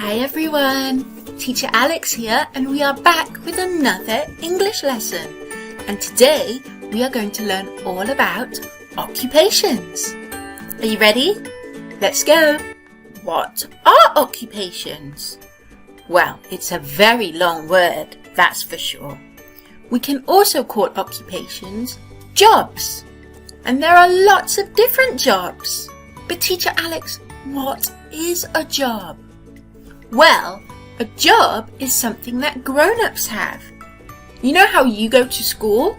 Hi everyone, Teacher Alex here, and we are back with another English lesson. And today we are going to learn all about occupations. Are you ready? Let's go. What are occupations? Well, it's a very long word, that's for sure. We can also call occupations jobs. And there are lots of different jobs. But Teacher Alex, what is a job? Well, a job is something that grown-ups have. You know how you go to school?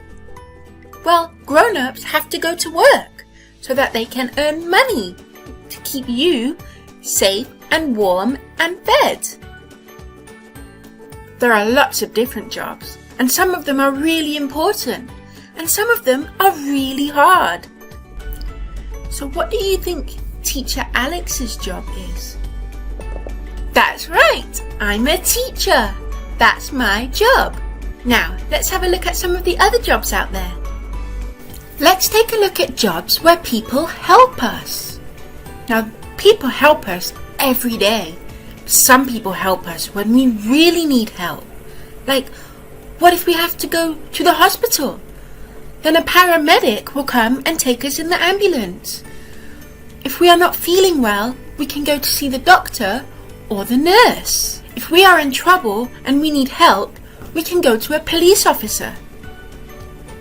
Well, grown-ups have to go to work so that they can earn money to keep you safe and warm and fed. There are lots of different jobs, and some of them are really important, and some of them are really hard. So what do you think Teacher Alex's job is? That's right, I'm a teacher. That's my job. Now, let's have a look at some of the other jobs out there. Let's take a look at jobs where people help us. Now, people help us every day. Some people help us when we really need help. Like, what if we have to go to the hospital? Then a paramedic will come and take us in the ambulance. If we are not feeling well, we can go to see the doctor or the nurse. If we are in trouble and we need help, we can go to a police officer.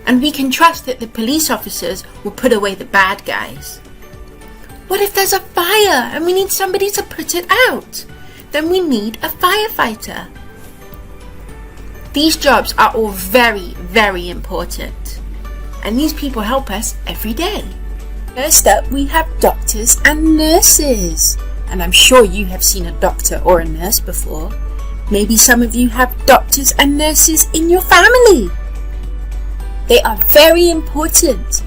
And we can trust that the police officers will put away the bad guys. What if there's a fire and we need somebody to put it out? Then we need a firefighter. These jobs are all very, very important. And these people help us every day. First up, we have doctors and nurses. And I'm sure you have seen a doctor or a nurse before. Maybe some of you have doctors and nurses in your family. They are very important.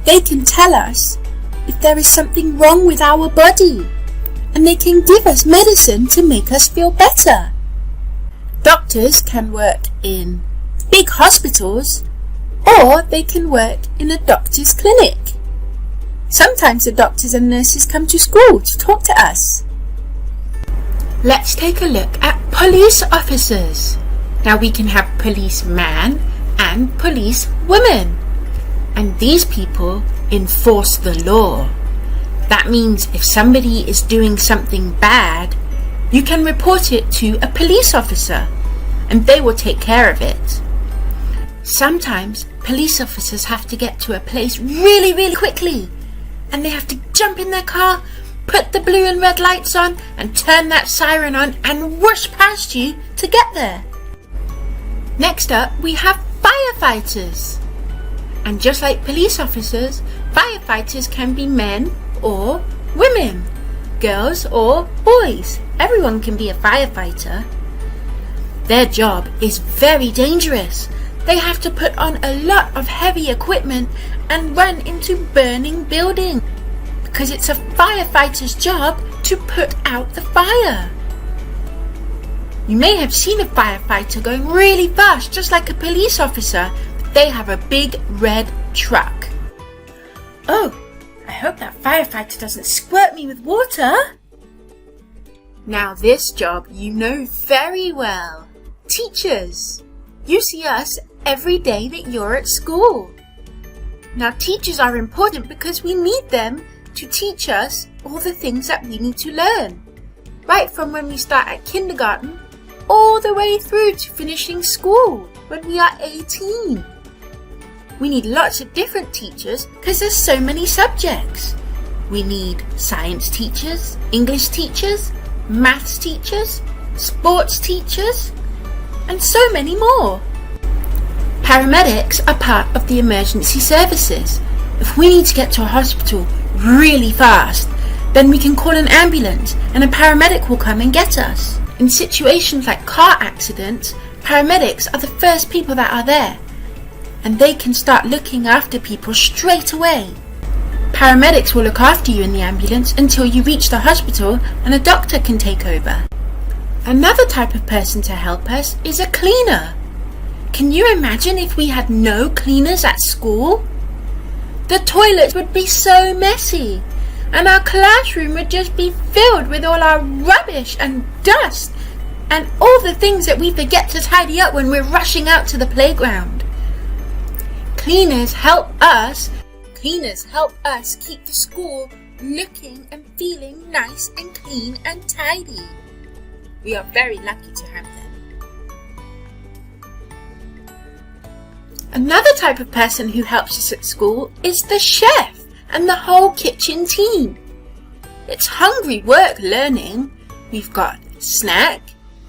They can tell us if there is something wrong with our body. And they can give us medicine to make us feel better. Doctors can work in big hospitals, or they can work in a doctor's clinic. Sometimes the doctors and nurses come to school to talk to us. Let's take a look at police officers. Now we can have policeman and policewoman. And these people enforce the law. That means if somebody is doing something bad, you can report it to a police officer and they will take care of it. Sometimes police officers have to get to a place really, really quickly. And they have to jump in their car, put the blue and red lights on, and turn that siren on and whoosh past you to get there. Next up, we have firefighters. And just like police officers, firefighters can be men or women, girls or boys. Everyone can be a firefighter. Their job is very dangerous. They have to put on a lot of heavy equipment and run into burning buildings because it's a firefighter's job to put out the fire. You may have seen a firefighter going really fast, just like a police officer, but they have a big red truck. Oh, I hope that firefighter doesn't squirt me with water. Now this job you know very well. Teachers. You see us every day that you're at school. Now teachers are important because we need them to teach us all the things that we need to learn. Right from when we start at kindergarten all the way through to finishing school when we are 18. We need lots of different teachers because there's so many subjects. We need science teachers, English teachers, maths teachers, sports teachers, and so many more. Paramedics are part of the emergency services. If we need to get to a hospital really fast, then we can call an ambulance and a paramedic will come and get us. In situations like car accidents, paramedics are the first people that are there, and they can start looking after people straight away. Paramedics will look after you in the ambulance until you reach the hospital and a doctor can take over. Another type of person to help us is a cleaner. Can you imagine if we had no cleaners at school? The toilets would be so messy and our classroom would just be filled with all our rubbish and dust and all the things that we forget to tidy up when we're rushing out to the playground. Cleaners help us keep the school looking and feeling nice and clean and tidy. We are very lucky to have them. Another type of person who helps us at school is the chef and the whole kitchen team. It's hungry work learning. We've got snack,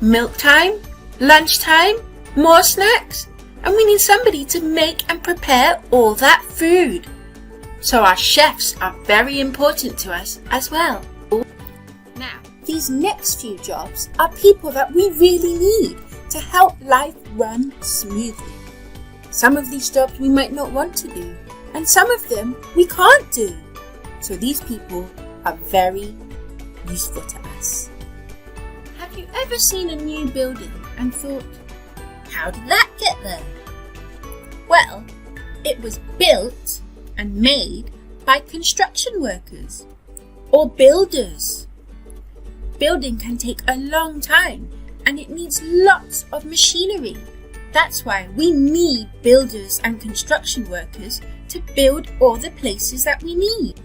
milk time, lunch time, more snacks, and we need somebody to make and prepare all that food. So our chefs are very important to us as well. Now, these next few jobs are people that we really need to help life run smoothly. Some of these jobs we might not want to do, and some of them we can't do. So these people are very useful to us. Have you ever seen a new building and thought, how did that get there? Well, it was built and made by construction workers or builders. Building can take a long time and it needs lots of machinery. That's why we need builders and construction workers to build all the places that we need.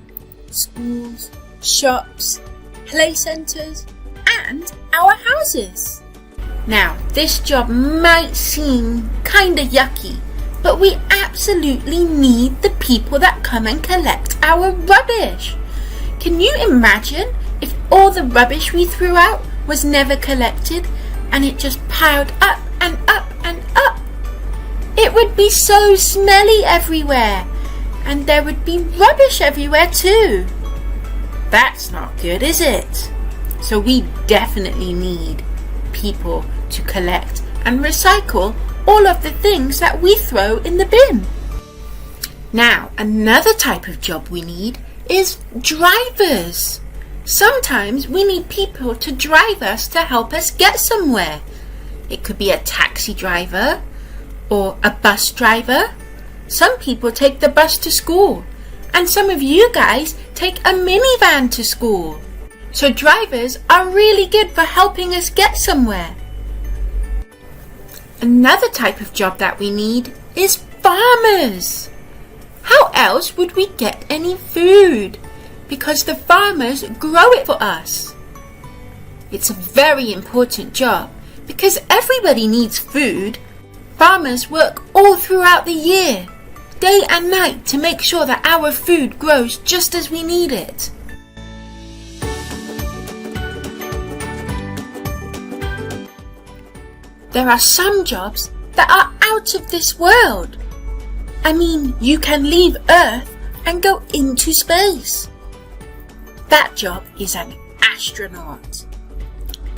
Schools, shops, play centres, and our houses. Now, this job might seem kinda yucky, but we absolutely need the people that come and collect our rubbish. Can you imagine if all the rubbish we threw out was never collected and it just piled up and up and up? It would be so smelly everywhere, and there would be rubbish everywhere too. That's not good, is it? So we definitely need people to collect and recycle all of the things that we throw in the bin. Now, another type of job we need is drivers. Sometimes we need people to drive us to help us get somewhere. It could be a taxi driver or a bus driver. Some people take the bus to school, and some of you guys take a minivan to school. So drivers are really good for helping us get somewhere. Another type of job that we need is farmers. How else would we get any food? Because the farmers grow it for us. It's a very important job because everybody needs food. Farmers work all throughout the year, day and night, to make sure that our food grows just as we need it. There are some jobs that are out of this world. I mean, you can leave Earth and go into space. That job is an astronaut.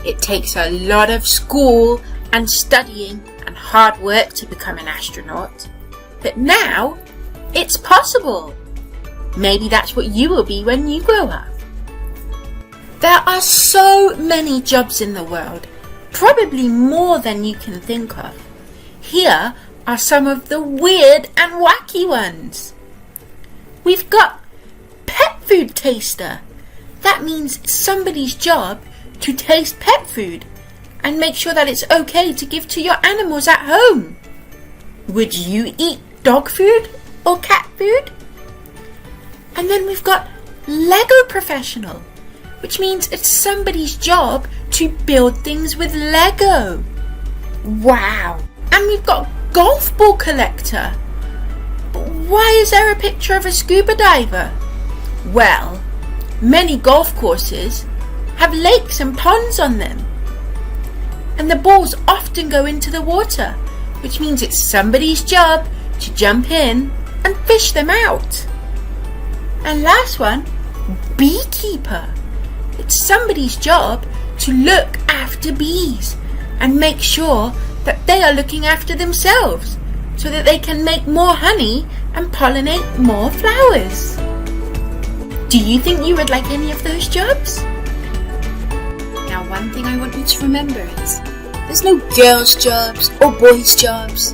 It takes a lot of school and studying and hard work to become an astronaut. But now, it's possible. Maybe that's what you will be when you grow up. There are so many jobs in the world, probably more than you can think of. Here are some of the weird and wacky ones. We've got pet food taster. That means somebody's job to taste pet food and make sure that it's okay to give to your animals at home. Would you eat dog food or cat food? And then we've got Lego professional, which means it's somebody's job to build things with Lego. Wow! And we've got golf ball collector. Why is there a picture of a scuba diver? Well, many golf courses have lakes and ponds on them, and the balls often go into the water, which means it's somebody's job to jump in and fish them out. And last one, beekeeper. It's somebody's job to look after bees and make sure that they are looking after themselves so that they can make more honey and pollinate more flowers. Do you think you would like any of those jobs? Now, one thing I want you to remember is there's no girls' jobs or boys' jobs.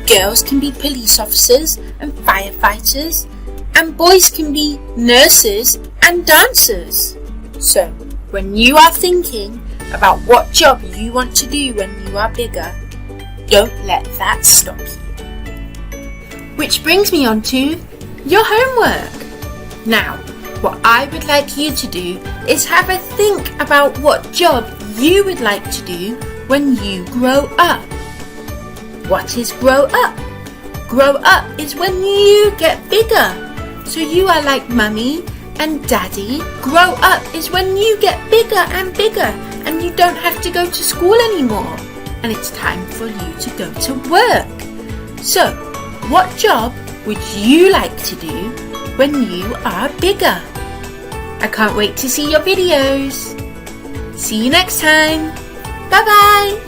Girls can be police officers and firefighters, and boys can be nurses and dancers. So, when you are thinking about what job you want to do when you are bigger, don't let that stop you. Which brings me on to your homework. Now, what I would like you to do is have a think about what job you would like to do when you grow up. What is grow up? Grow up is when you get bigger. So you are like mummy and daddy. Grow up is when you get bigger and bigger and you don't have to go to school anymore. And it's time for you to go to work. So, what job would you like to do when you are bigger? I can't wait to see your videos. See you next time. Bye bye.